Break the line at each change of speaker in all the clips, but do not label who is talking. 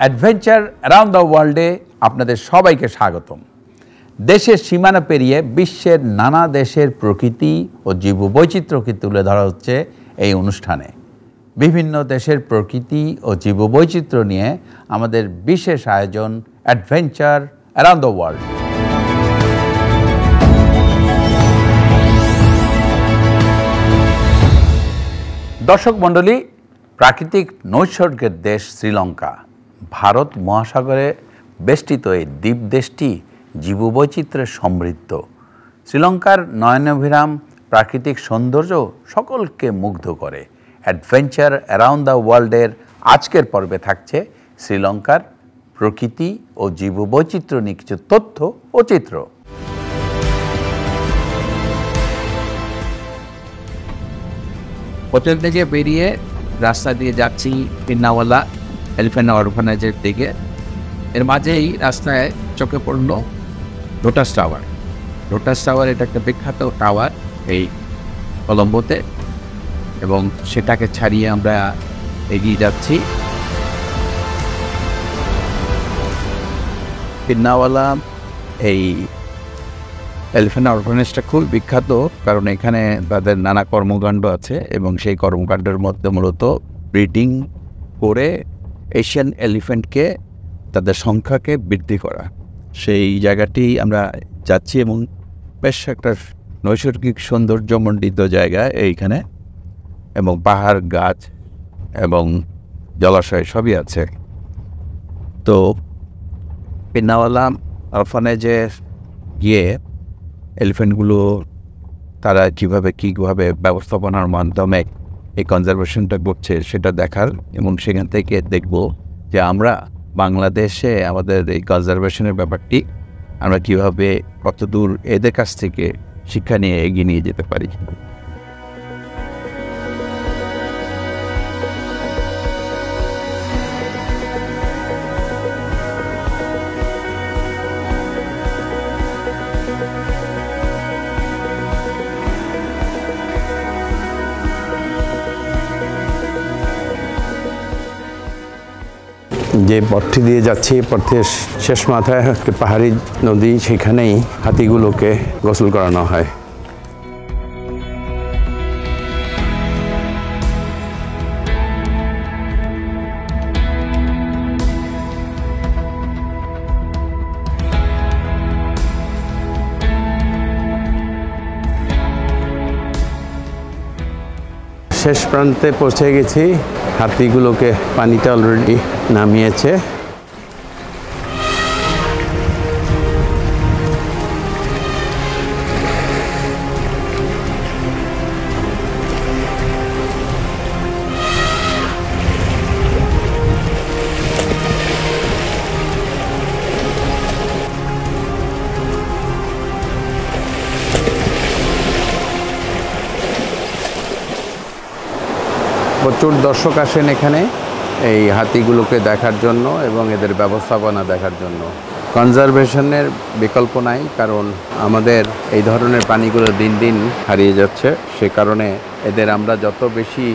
Adventure around the ওয়ার্ল্ডে আপনাদের সবাইকে স্বাগতম। দেশের সীমানা পেরিয়ে বিশ্বের নানা দেশের প্রকৃতি ও জীববৈচিত্র্যকে তুলে ধরা হচ্ছে এই অনুষ্ঠানে। বিভিন্ন দেশের প্রকৃতি ও জীববৈচিত্র্য নিয়ে আমাদের বিশেষ আয়োজন অ্যাডভেঞ্চার অ্যারাউন্ড দ্য ওয়ার্ল্ড। দর্শক মণ্ডলী, প্রাকৃতিক নৈসর্গের দেশ শ্রীলঙ্কা, ভারত মহাসাগরে বেষ্টিত এই দ্বীপ দেশটি জীববৈচিত্র্যে সমৃদ্ধ। শ্রীলঙ্কার নয়নাভিরাম প্রাকৃতিক সৌন্দর্য সকলকে মুগ্ধ করে। অ্যাডভেঞ্চার অ্যারাউন্ড দ্য ওয়ার্ল্ডের আজকের পর্বে থাকছে শ্রীলঙ্কার প্রকৃতি ও জীববৈচিত্র্য নিয়ে কিছু তথ্য ও চিত্র।
হোটেল থেকে বেরিয়ে রাস্তা দিয়ে যাচ্ছি পিন্নাওয়ালা এলিফ্যান্ট অরফানেজের দিকে। এর মাঝেই রাস্তায় চোখে পড়ল লোটাস টাওয়ার। লোটাস টাওয়ার এটা একটা বিখ্যাত টাওয়ার এই কলম্বোতে, এবং সেটাকে ছাড়িয়ে আমরা এগিয়ে যাচ্ছি। পিন্নাওয়ালা এই এলিফ্যান্ট অরফানেজটা খুব বিখ্যাত, কারণ এখানে তাদের নানা কর্মকাণ্ড আছে এবং সেই কর্মকাণ্ডের মধ্যে মূলত ব্রিডিং করে এশিয়ান এলিফ্যান্টকে তাদের সংখ্যাকে বৃদ্ধি করা। সেই জায়গাটি আমরা যাচ্ছি এবং বেশ একটা নৈসর্গিক সৌন্দর্যমণ্ডিত জায়গা এইখানে, এবং পাহাড়, গাছ এবং জলাশয় সবই আছে। তো পিন্নাওয়ালা অরফানেজে গিয়ে এলিফ্যান্টগুলো তারা কীভাবে ব্যবস্থাপনার মাধ্যমে এই কনজারভেশনটা করছে সেটা দেখার, এবং সেখান থেকে দেখব যে আমরা বাংলাদেশে আমাদের এই কনজারভেশনের ব্যাপারটি আমরা কীভাবে কতদূর এদের কাছ থেকে শিক্ষা নিয়ে এগিয়ে নিয়ে যেতে পারি।
যে পথটি দিয়ে যাচ্ছি, পথের শেষ মাথায় একটা পাহাড়ি নদী, সেখানেই হাতিগুলোকে গোসল করানো হয়। শেষ প্রান্তে পৌঁছে গেছি। হাতিগুলোকে পানিতে অলরেডি নামিয়েছে। প্রচুর দর্শক আসেন এখানে এই হাতিগুলোকে দেখার জন্য এবং এদের ব্যবস্থাপনা দেখার জন্য। কনজারভেশনের বিকল্প নাই, কারণ আমাদের এই ধরনের প্রাণীগুলো দিন দিন হারিয়ে যাচ্ছে। সে কারণে এদের আমরা যত বেশি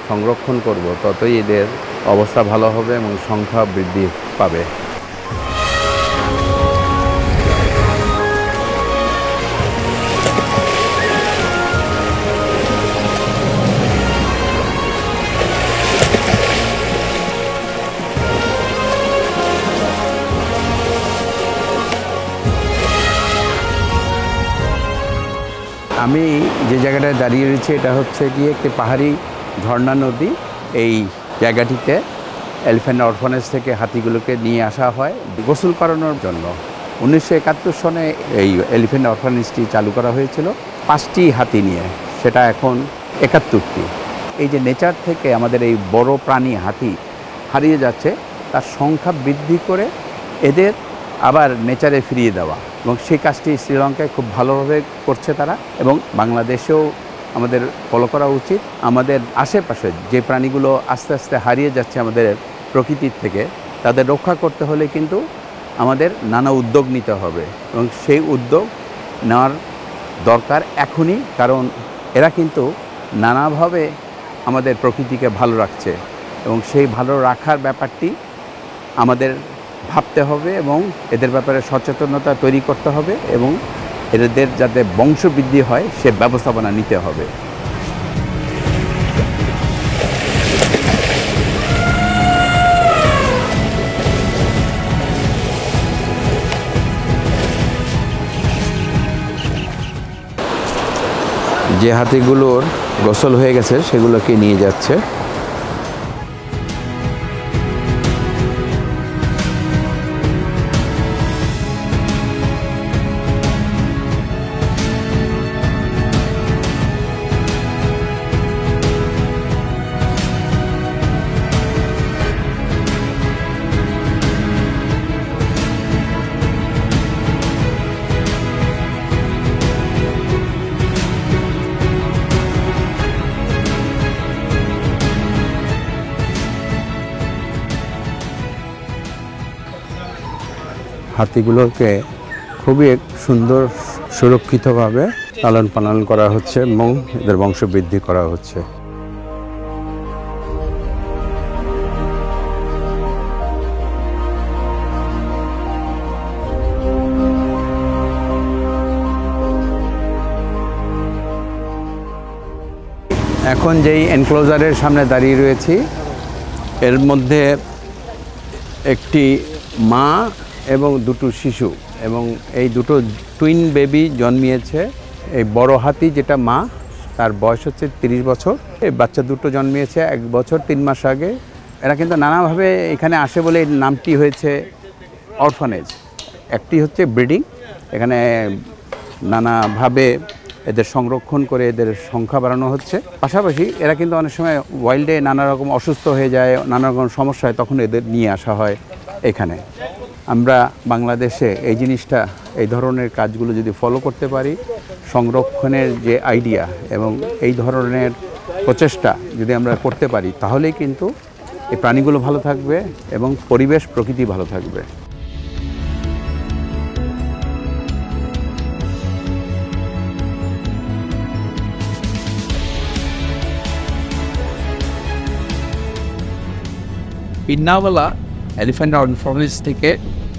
সংরক্ষণ করব, ততই এদের অবস্থা ভালো হবে এবং সংখ্যা বৃদ্ধি পাবে। আমি যে জায়গাটায় দাঁড়িয়ে রয়েছি এটা হচ্ছে গিয়ে একটি পাহাড়ি ঝর্ণা নদী। এই জায়গাটিতে এলিফ্যান্ট অরফানেজ থেকে হাতিগুলোকে নিয়ে আসা হয় গোসল করানোর জন্য। 1971 সনে এই এলিফ্যান্ট অরফানেজটি চালু করা হয়েছিল 5টি হাতি নিয়ে, সেটা এখন 71টি। এই যে নেচার থেকে আমাদের এই বড় প্রাণী হাতি হারিয়ে যাচ্ছে, তার সংখ্যা বৃদ্ধি করে এদের আবার নেচারে ফিরিয়ে দেওয়া, এবং সেই কাজটি শ্রীলঙ্কায় খুব ভালোভাবে করছে তারা, এবং বাংলাদেশেও আমাদের ফলো করা উচিত। আমাদের আশেপাশে যে প্রাণীগুলো আস্তে আস্তে হারিয়ে যাচ্ছে আমাদের প্রকৃতির থেকে, তাদের রক্ষা করতে হলে কিন্তু আমাদের নানা উদ্যোগ নিতে হবে, এবং সেই উদ্যোগ নেওয়ার দরকার এখনই, কারণ এরা কিন্তু নানাভাবে আমাদের প্রকৃতিকে ভালো রাখছে, এবং সেই ভালো রাখার ব্যাপারটি আমাদের ভাবতে হবে এবং এদের ব্যাপারে সচেতনতা তৈরি করতে হবে এবং এদের যাতে বংশবৃদ্ধি হয় সে ব্যবস্থাপনা নিতে হবে। যে হাতিগুলোর গোসল হয়ে গেছে সেগুলোকে নিয়ে যাচ্ছে। হাতিগুলোকে খুবই সুন্দর সুরক্ষিতভাবে লালন পালন করা হচ্ছে এবং এদের বংশবৃদ্ধি করা হচ্ছে। এখন যেই এনক্লোজারের সামনে দাঁড়িয়ে রয়েছি এর মধ্যে একটি মা এবং দুটো শিশু এবং এই দুটো টুইন বেবি জন্মিয়েছে। এই বড় হাতি যেটা মা তার বয়স হচ্ছে 30 বছর। এই বাচ্চা দুটো জন্মিয়েছে 1 বছর 3 মাস আগে। এরা কিন্তু নানাভাবে এখানে আসে বলে এই নামটি হয়েছে অরফানেজ। একটি হচ্ছে ব্রিডিং, এখানে নানাভাবে এদের সংরক্ষণ করে এদের সংখ্যা বাড়ানো হচ্ছে। পাশাপাশি এরা কিন্তু অনেক সময় ওয়াইল্ডে নানা রকম অসুস্থ হয়ে যায়, নানা রকম সমস্যা হয়, তখন এদের নিয়ে আসা হয় এখানে। আমরা বাংলাদেশে এই জিনিসটা এই ধরনের কাজগুলো যদি ফলো করতে পারি, সংরক্ষণের যে আইডিয়া এবং এই ধরনের প্রচেষ্টা যদি আমরা করতে পারি তাহলেই কিন্তু এই প্রাণীগুলো ভালো থাকবে এবং পরিবেশ প্রকৃতি ভালো থাকবে।
পিন্নাওয়ালা এলিফ্যান্ট অরফানেজ থেকে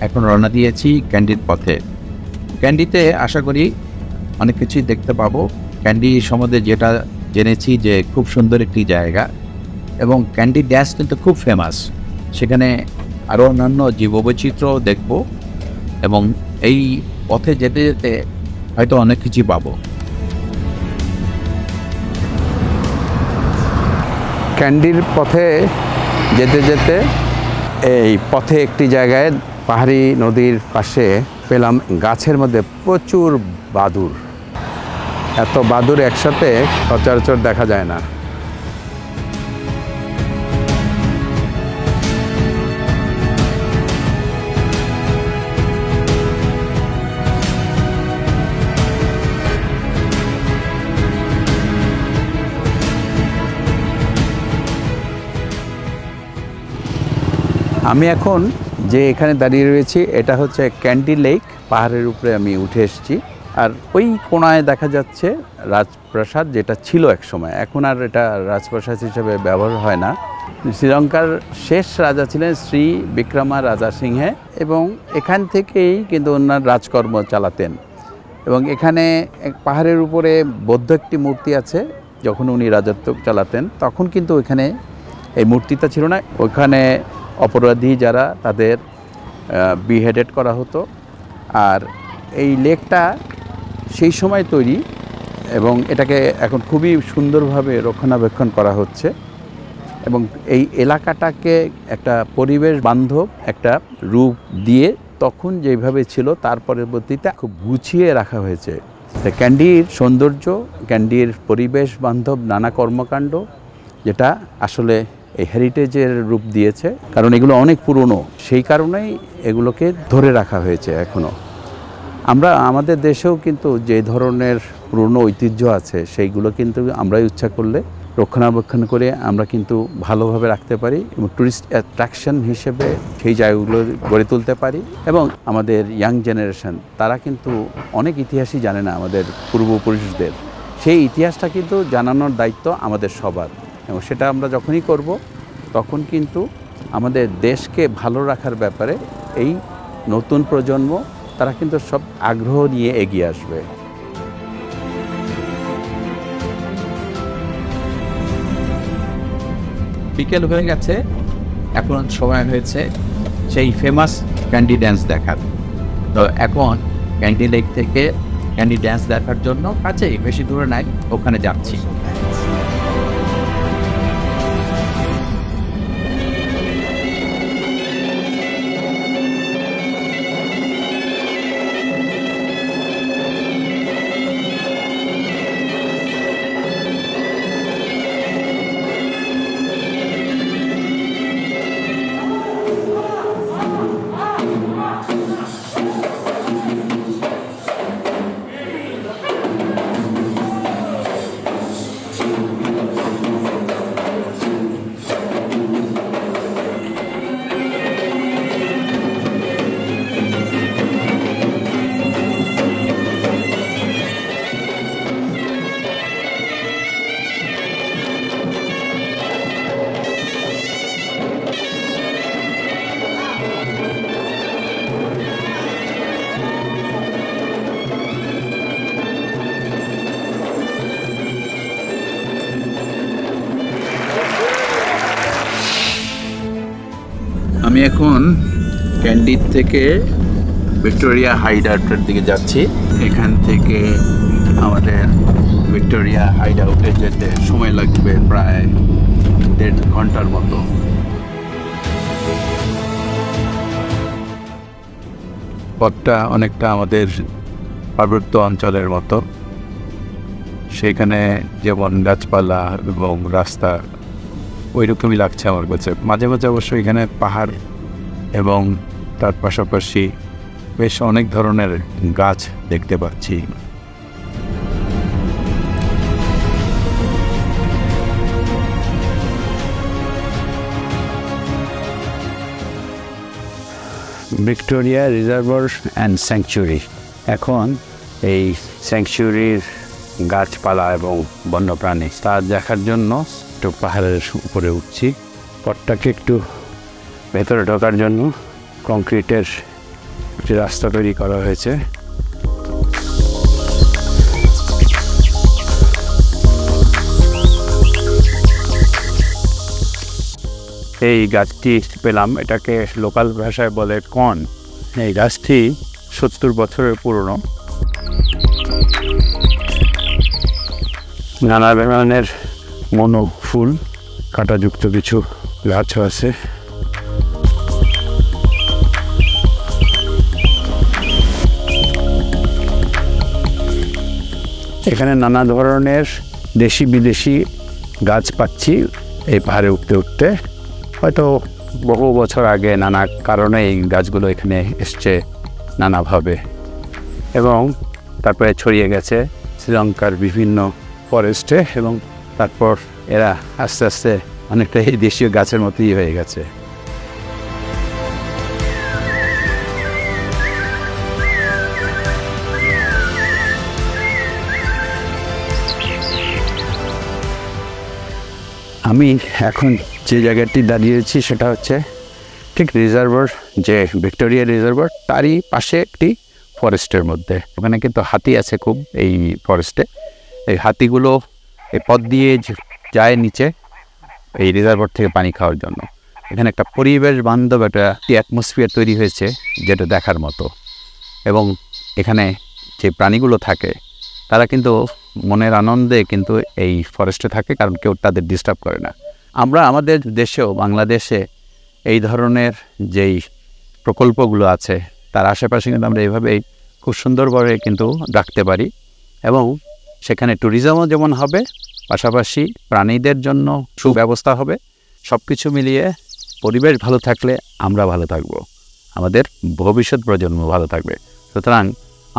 এখন রওনা দিয়েছি ক্যান্ডির পথে। ক্যান্ডিতে আশা করি অনেক কিছুই দেখতে পাবো। ক্যান্ডি সম্বন্ধে যেটা জেনেছি যে খুব সুন্দর একটি জায়গা এবং ক্যান্ডি ড্যাশ কিন্তু খুব ফেমাস। সেখানে আরও অন্যান্য জীববৈচিত্র্য দেখব এবং এই পথে যেতে যেতে হয়তো অনেক কিছুই পাবো।
ক্যান্ডির পথে যেতে যেতে এই পথে একটি জায়গায় পাহাড়ি নদীর পাশে পেলাম গাছের মধ্যে প্রচুর বাদুড়। এত বাদুড় একসাথে সচরাচর দেখা যায় না। আমি এখন যে এখানে দাঁড়িয়ে রয়েছি এটা হচ্ছে ক্যান্ডি লেক। পাহাড়ের উপরে আমি উঠে এসেছি। আর ওই কোণায় দেখা যাচ্ছে রাজপ্রাসাদ, যেটা ছিল এক সময়। এখন আর এটা রাজপ্রাসাদ হিসেবে ব্যবহার হয় না। শ্রীলঙ্কার শেষ রাজা ছিলেন শ্রী বিক্রমা রাজা সিংহে এবং এখান থেকেই কিন্তু ওনার রাজকর্ম চালাতেন। এবং এখানে পাহাড়ের উপরে বৌদ্ধ একটি মূর্তি আছে। যখন উনি রাজত্ব চালাতেন তখন কিন্তু ওইখানে এই মূর্তিটা ছিল না। ওইখানে অপরাধী যারা তাদের বিহেডেড করা হতো। আর এই লেকটা সেই সময় তৈরি এবং এটাকে এখন খুবই সুন্দরভাবে রক্ষণাবেক্ষণ করা হচ্ছে এবং এই এলাকাটাকে একটা পরিবেশ বান্ধব একটা রূপ দিয়ে তখন যেভাবে ছিল তার পরবর্তীতে খুব গুছিয়ে রাখা হয়েছে। ক্যান্ডির সৌন্দর্য, ক্যান্ডির পরিবেশ বান্ধব নানা কর্মকাণ্ড যেটা আসলে এই হেরিটেজের রূপ দিয়েছে, কারণ এগুলো অনেক পুরনো, সেই কারণেই এগুলোকে ধরে রাখা হয়েছে এখনও। আমরা আমাদের দেশেও কিন্তু যে ধরনের পুরনো ঐতিহ্য আছে সেইগুলো কিন্তু আমরাই ইচ্ছা করলে রক্ষণাবেক্ষণ করে আমরা কিন্তু ভালোভাবে রাখতে পারি এবং ট্যুরিস্ট অ্যাট্রাকশন হিসেবে সেই জায়গাগুলো গড়ে তুলতে পারি। এবং আমাদের ইয়াং জেনারেশন তারা কিন্তু অনেক ইতিহাসই জানে না আমাদের পূর্বপুরুষদের, সেই ইতিহাসটা কিন্তু জানানোর দায়িত্ব আমাদের সবার। এবং সেটা আমরা যখনই করব তখন কিন্তু আমাদের দেশকে ভালো রাখার ব্যাপারে এই নতুন প্রজন্ম তারা কিন্তু সব আগ্রহ নিয়ে এগিয়ে আসবে।
বিকেল হয়ে গেছে, এখন সময় হয়েছে সেই ফেমাস ক্যান্ডি ড্যান্স দেখার। তো এখন ক্যান্ডি লেক থেকে ক্যান্ডি ড্যান্স দেখার জন্য কাছেই, বেশি দূরে নাই, ওখানে যাচ্ছি।
আমি এখন ক্যান্ডির থেকে ভিক্টোরিয়া হাইড আউটের দিকে যাচ্ছি। এখান থেকে আমাদের ভিক্টোরিয়া হাইড আউটে যেতে সময় লাগবে প্রায় 1.5 ঘন্টার মতো।
পথটা অনেকটা আমাদের পার্বত্য অঞ্চলের মতো, সেখানে যেমন গাছপালা এবং রাস্তা ওই রকমই লাগছে আমার কাছে। মাঝে মাঝে অবশ্য এখানে পাহাড় এবং তার পাশাপাশি বেশ অনেক ধরনের গাছ দেখতে পাচ্ছি।
Victoria reservoir and sanctuary. এখন এই স্যাংচুরির গাছপালা এবং বন্যপ্রাণী তা দেখার জন্য একটু পাহাড়ের উপরে উঠছি। পথটাকে একটু ভেতরে ঢোকার জন্য কংক্রিটের একটি রাস্তা তৈরি করা হয়েছে। এই গাছটি পেলাম, এটাকে লোকাল ভাষায় বলে কন। এই গাছটি 70 বছরের পুরনো। নানা ধরনের মনো ফুল, কাঁটাযুক্ত কিছু গাছও আছে। এখানে নানা ধরনের দেশি বিদেশি গাছ পাচ্ছি এই পাহাড়ে উঠতে উঠতে। হয়তো বহু বছর আগে নানা কারণে এই গাছগুলো এখানে এসছে নানাভাবে, এবং তারপরে ছড়িয়ে গেছে শ্রীলঙ্কার বিভিন্ন ফরেস্টে, এবং তারপর এরা আস্তে আস্তে অনেকটা এই দেশীয় গাছের মতোই হয়ে গেছে। আমি এখন যে জায়গাটি দাঁড়িয়েছি সেটা হচ্ছে ঠিক রিজার্ভার, যে ভিক্টোরিয়া রিজার্ভার তারই পাশে একটি ফরেস্টের মধ্যে। ওখানে কিন্তু হাতি আছে খুব এই ফরেস্টে। এই হাতিগুলো এই পথ দিয়ে যায় নিচে এই রিজার্ভার থেকে পানি খাওয়ার জন্য। এখানে একটা পরিবেশ বান্ধব একটা অ্যাটমসফিয়ার তৈরি হয়েছে যেটা দেখার মতো, এবং এখানে যে প্রাণীগুলো থাকে তারা কিন্তু মনের আনন্দে কিন্তু এই ফরেস্টে থাকে, কারণ কেউ তাদের ডিস্টার্ব করে না। আমরা আমাদের দেশেও, বাংলাদেশে এই ধরনের যেই প্রকল্পগুলো আছে তার আশেপাশে কিন্তু আমরা এইভাবেই খুব সুন্দরভাবে কিন্তু রাখতে পারি, এবং সেখানে ট্যুরিজমও যেমন হবে, পাশাপাশি প্রাণীদের জন্য সুব্যবস্থা হবে। সব কিছু মিলিয়ে পরিবেশ ভালো থাকলে আমরা ভালো থাকব, আমাদের ভবিষ্যৎ প্রজন্ম ভালো থাকবে। সুতরাং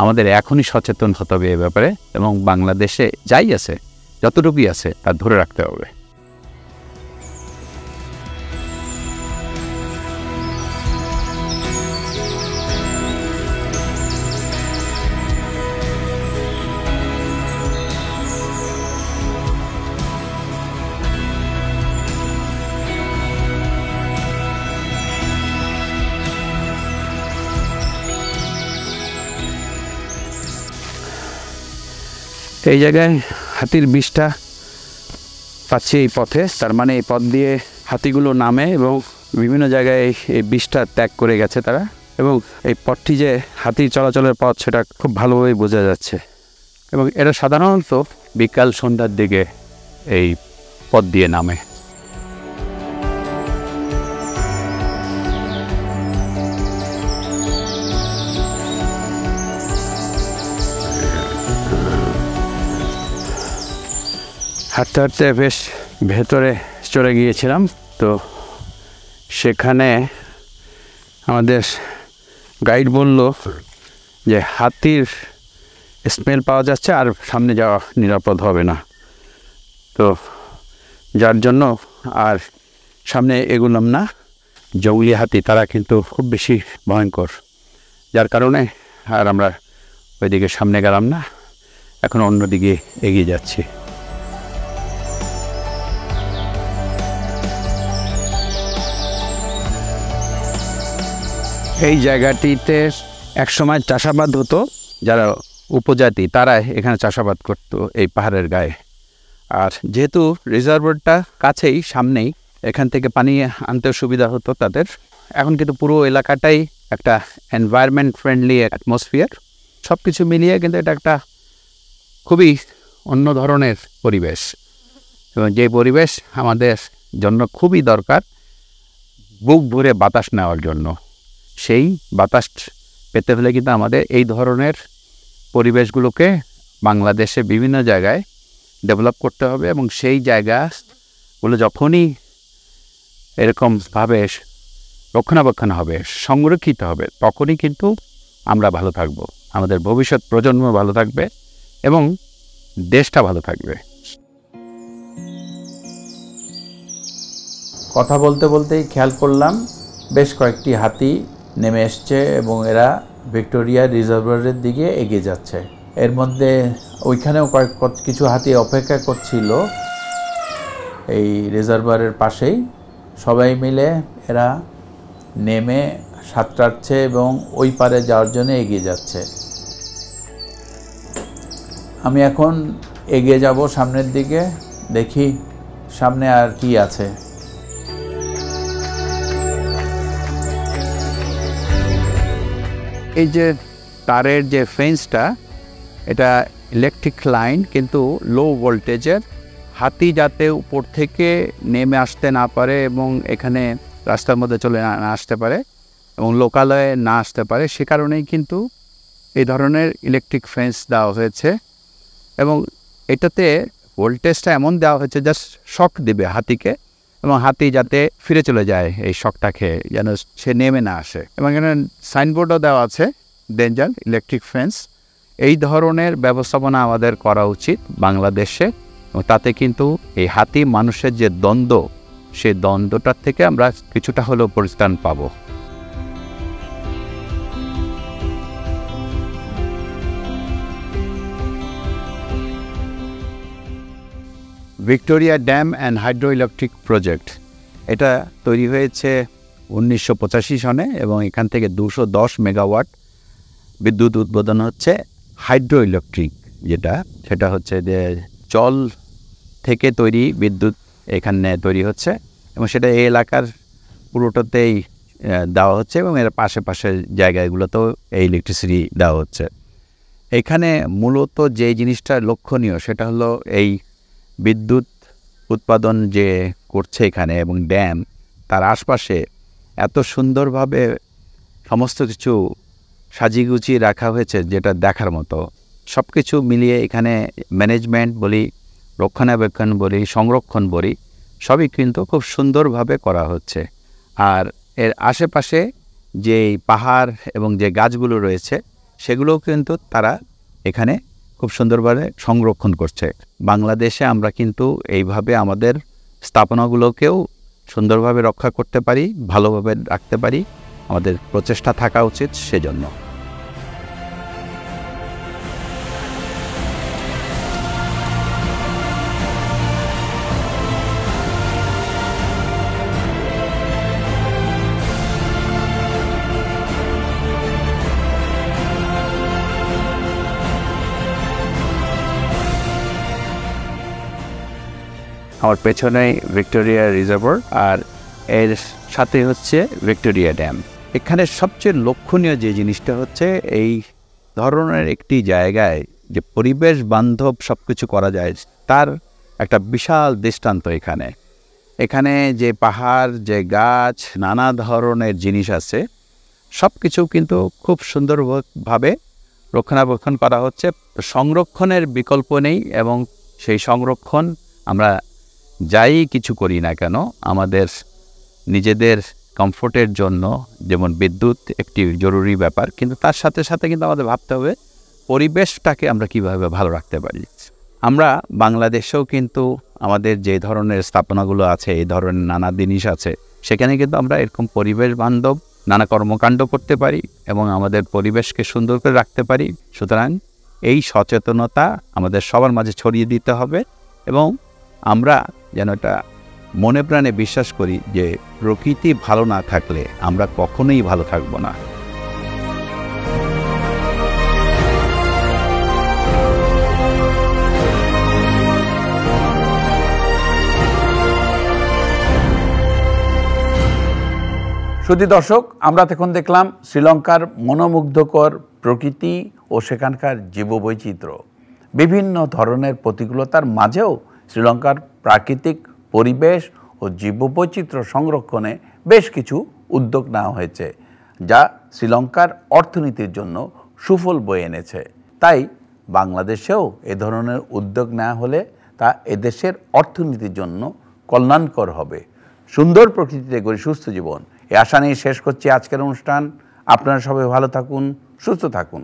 আমাদের এখনই সচেতন হতে হবে এ ব্যাপারে, এবং বাংলাদেশে যাই আছে, যতটুকুই আছে তা ধরে রাখতে হবে। এই জায়গায় হাতির বিষটা পাচ্ছি এই পথে, তার মানে এই পথ দিয়ে হাতিগুলো নামে এবং বিভিন্ন জায়গায় এই বিষটা ত্যাগ করে গেছে তারা, এবং এই পথটি যে হাতির চলাচলের পথ সেটা খুব ভালোভাবে বোঝা যাচ্ছে। এবং এরা সাধারণত বিকাল সন্ধ্যার দিকে এই পথ দিয়ে নামে। হাঁটতে হাঁটতে বেশ ভেতরে চলে গিয়েছিলাম, তো সেখানে আমাদের গাইড বলল যে হাতির স্মেল পাওয়া যাচ্ছে আর সামনে যাওয়া নিরাপদ হবে না, তো যার জন্য আর সামনে এগোলাম না। জঙ্গলি হাতি তারা কিন্তু খুব বেশি ভয়ঙ্কর, যার কারণে আর আমরা ওইদিকে সামনে গেলাম না, এখন অন্যদিকে এগিয়ে যাচ্ছি। এই জায়গাটিতে একসময় চাষাবাদ হতো, যারা উপজাতি তারা এখানে চাষাবাদ করতো এই পাহাড়ের গায়ে। আর যেহেতু রিজার্ভারটা কাছেই সামনেই, এখান থেকে পানি আনতে সুবিধা হতো তাদের। এখন কিন্তু পুরো এলাকাটাই একটা এনভায়রনমেন্ট ফ্রেন্ডলি অ্যাটমসফিয়ার, সব কিছু মিলিয়ে কিন্তু এটা একটা খুবই অন্য ধরনের পরিবেশ, এবং যে পরিবেশ আমাদের জন্য খুবই দরকার বুক ভরে বাতাস নেওয়ার জন্য। সেই বাতাস পেতে হলে কিন্তু আমাদের এই ধরনের পরিবেশগুলোকে বাংলাদেশে বিভিন্ন জায়গায় ডেভেলপ করতে হবে, এবং সেই জায়গাগুলো যখনই এরকমভাবে রক্ষণাবেক্ষণ হবে, সংরক্ষিত হবে, তখনই কিন্তু আমরা ভালো থাকব, আমাদের ভবিষ্যৎ প্রজন্ম ভালো থাকবে এবং দেশটা ভালো থাকবে।
কথা বলতে বলতেই খেয়াল করলাম বেশ কয়েকটি হাতি নেমে এসছে এবং এরা ভিক্টোরিয়া রিজার্ভারের দিকে এগিয়ে যাচ্ছে। এর মধ্যে ওইখানেও কিছু হাতি অপেক্ষা করছিল এই রিজার্ভারের পাশেই। সবাই মিলে এরা নেমে সাঁতরাচ্ছে এবং ওই পারে যাওয়ার জন্য এগিয়ে যাচ্ছে। আমি এখন এগিয়ে যাব সামনের দিকে, দেখি সামনে আর কি আছে।
এই যে তারের যে ফেন্সটা, এটা ইলেকট্রিক লাইন, কিন্তু লো ভোল্টেজের। হাতি যাতে উপর থেকে নেমে আসতে না পারে এবং এখানে রাস্তার মধ্যে চলে না আসতে পারে এবং লোকালয়ে না আসতে পারে, সে কারণেই কিন্তু এই ধরনের ইলেকট্রিক ফেন্স দেওয়া হয়েছে। এবং এটাতে ভোল্টেজটা এমন দেওয়া হয়েছে জাস্ট শক দিবে হাতিকে, এবং হাতি যাতে ফিরে চলে যায় এই শকটা খেয়ে, যেন সে নেমে না আসে। এবং এখানে সাইনবোর্ডও দেওয়া আছে ডেঞ্জার ইলেকট্রিক ফেন্স। এই ধরনের ব্যবস্থাপনা আমাদের করা উচিত বাংলাদেশে, এবং তাতে কিন্তু এই হাতি মানুষের যে দ্বন্দ্ব, সেই দ্বন্দ্বটার থেকে আমরা কিছুটা হলেও পরিত্রাণ পাবো। Victoria dam and hydro electric project, এটা তৈরি হয়েছে 1985 সনে, এবং এখান থেকে 210 মেগাওয়াট বিদ্যুৎ উৎপাদন হচ্ছে। হাইড্রো ইলেকট্রিক সেটা হচ্ছে যে জল থেকে তৈরি বিদ্যুৎ এখানে তৈরি হচ্ছে, এবং সেটা এই এলাকার পুরোটাতেই দেওয়া হচ্ছে, এবং এর পাশে জায়গাগুলোতেও এই ইলেকট্রিসিটি দেওয়া হচ্ছে। এখানে মূলত যে জিনিসটা লক্ষণীয় সেটা হলো এই বিদ্যুৎ উৎপাদন যে করছে এখানে, এবং ড্যাম তার আশপাশে এত সুন্দরভাবে সমস্ত কিছু সাজিয়ে গুছিয়ে রাখা হয়েছে, যেটা দেখার মতো। সব কিছু মিলিয়ে এখানে ম্যানেজমেন্ট বলি, রক্ষণাবেক্ষণ বলি, সংরক্ষণ বলি, সবই কিন্তু খুব সুন্দরভাবে করা হচ্ছে। আর এর আশেপাশে যে পাহাড় এবং যে গাছগুলো রয়েছে, সেগুলোও কিন্তু তারা এখানে খুব সুন্দরভাবে সংরক্ষণ করছে। বাংলাদেশে আমরা কিন্তু এইভাবে আমাদের স্থাপনাগুলোকেও সুন্দরভাবে রক্ষা করতে পারি, ভালোভাবে রাখতে পারি। আমাদের প্রচেষ্টা থাকা উচিত সেজন্য।
আমার পেছনেই ভিক্টোরিয়া রিজার্ভার, আর এর সাথে হচ্ছে ভিক্টোরিয়া ড্যাম। এখানে সবচেয়ে লক্ষণীয় যে জিনিসটা হচ্ছে এই ধরনের একটি জায়গায় যে পরিবেশ বান্ধব সব কিছু করা যায় তার একটা বিশাল দৃষ্টান্ত এখানে। এখানে যে পাহাড়, যে গাছ, নানা ধরনের জিনিস আছে, সব কিছু কিন্তু খুব সুন্দরভাবে রক্ষণাবেক্ষণ করা হচ্ছে। সংরক্ষণের বিকল্প নেই, এবং সেই সংরক্ষণ আমরা যাই কিছু করি না কেন আমাদের নিজেদের কমফোর্টের জন্য, যেমন বিদ্যুৎ একটি জরুরি ব্যাপার, কিন্তু তার সাথে সাথে কিন্তু আমাদের ভাবতে হবে পরিবেশটাকে আমরা কিভাবে ভালো রাখতে পারি। আমরা বাংলাদেশেও কিন্তু আমাদের যে ধরনের স্থাপনাগুলো আছে, এই ধরনের নানা জিনিস আছে, সেখানে কিন্তু আমরা এরকম পরিবেশ বান্ধব নানা কর্মকাণ্ড করতে পারি এবং আমাদের পরিবেশকে সুন্দর করে রাখতে পারি। সুতরাং এই সচেতনতা আমাদের সবার মাঝে ছড়িয়ে দিতে হবে, এবং আমরা যেন এটা মনে প্রাণে বিশ্বাস করি যে প্রকৃতি ভালো না থাকলে আমরা কখনোই ভালো থাকব না।
সুধী দর্শক, আমরা এখন দেখলাম শ্রীলঙ্কার মনোমুগ্ধকর প্রকৃতি ও সেখানকার জীববৈচিত্র্য। বিভিন্ন ধরনের প্রতিকূলতার মাঝেও শ্রীলঙ্কার প্রাকৃতিক পরিবেশ ও জীববৈচিত্র্য সংরক্ষণে বেশ কিছু উদ্যোগ নেওয়া হয়েছে, যা শ্রীলঙ্কার অর্থনীতির জন্য সুফল বয়ে এনেছে। তাই বাংলাদেশেও এ ধরনের উদ্যোগ নেওয়া হলে তা এদেশের অর্থনীতির জন্য কল্যাণকর হবে। সুন্দর প্রকৃতিতে গড়ে সুস্থ জীবন, এই আশা নিয়ে শেষ করছি আজকের অনুষ্ঠান। আপনারা সবাই ভালো থাকুন, সুস্থ থাকুন।